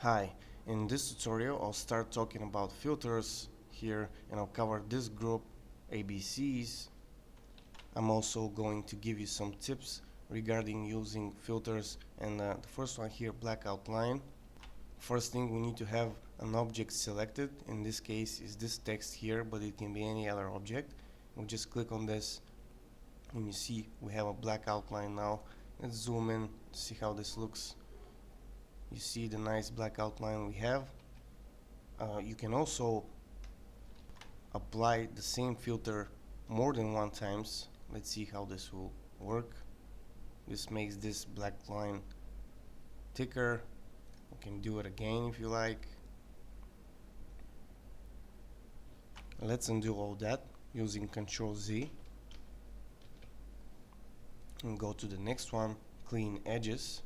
Hi, in this tutorial I'll start talking about filters here and I'll cover this group ABCs. I'm also going to give you some tips regarding using filters and the first one here, black outline. First thing, we need to have an object selected. In this case is this text here, but it can be any other object. We'll just click on this and you see we have a black outline now. Let's zoom in to see how this looks. You see the nice black outline we have. You can also apply the same filter more than one times. Let's see how this will work. This makes this black line thicker. You can do it again if you like. Let's undo all that using Ctrl Z and go to the next one, clean edges.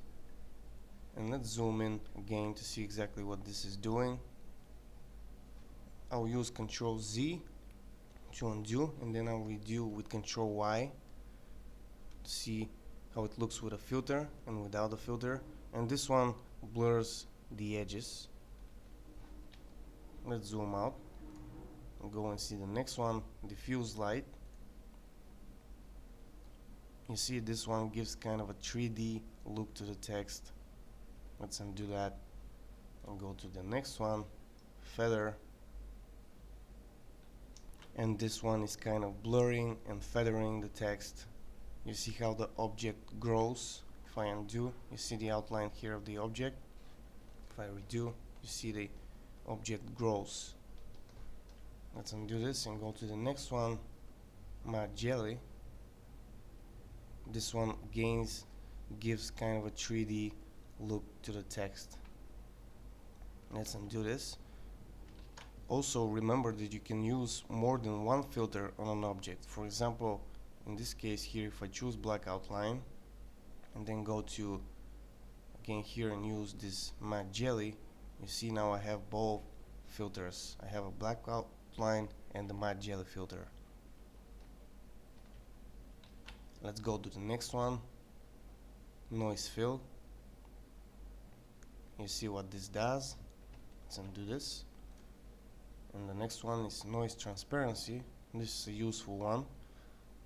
And let's zoom in again to see exactly what this is doing. I'll use Ctrl Z to undo, and then I'll redo with Ctrl Y to see how it looks with a filter and without a filter. And this one blurs the edges. Let's zoom out and go and see the next one, diffuse light. You see this one gives kind of a 3D look to the text. Let's undo that and go to the next one, feather. And this one is kind of blurring and feathering the text. You see how the object grows. If I undo, you see the outline here of the object. If I redo, you see the object grows. Let's undo this and go to the next one, matte jelly. This one gives kind of a 3D look to the text. Let's undo this. Also remember that you can use more than one filter on an object. For example, in this case here, if I choose black outline and then go to again here and use this matte jelly, you see now I have both filters. I have a black outline and the matte jelly filter. Let's go to the next one, noise fill. You see what this does. Let's undo this. And the next one is noise transparency. This is a useful one.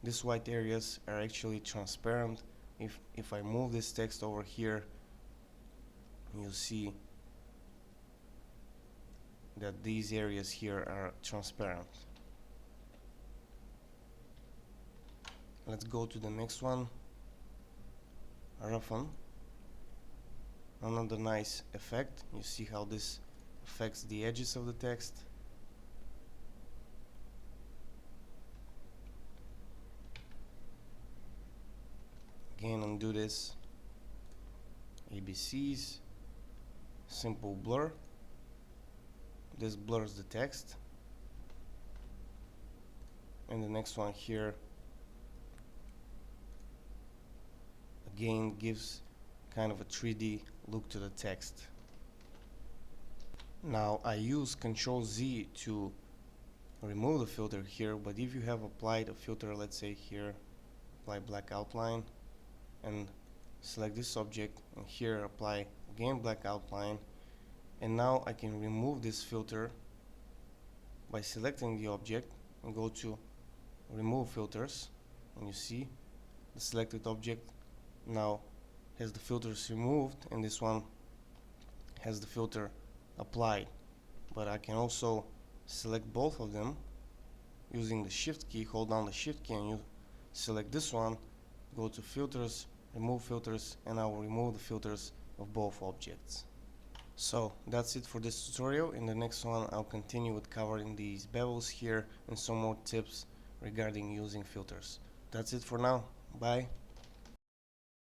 These white areas are actually transparent. If I move this text over here, you'll see that these areas here are transparent. Let's go to the next one, roughen. Another nice effect. You see how this affects the edges of the text. Again, undo this. ABCs, simple blur. This blurs the text. And the next one here again gives kind of a 3D look to the text. Now I use Ctrl Z to remove the filter here, but if you have applied a filter, let's say here, apply black outline and select this object, and here apply again black outline, and now I can remove this filter by selecting the object and go to remove filters, and you see the selected object now has the filters removed and this one has the filter applied. But I can also select both of them using the shift key. Hold down the shift key and you select this one, go to filters, remove filters, and I will remove the filters of both objects. So that's it for this tutorial. In the next one I'll continue with covering these bevels here and some more tips regarding using filters. That's it for now. Bye.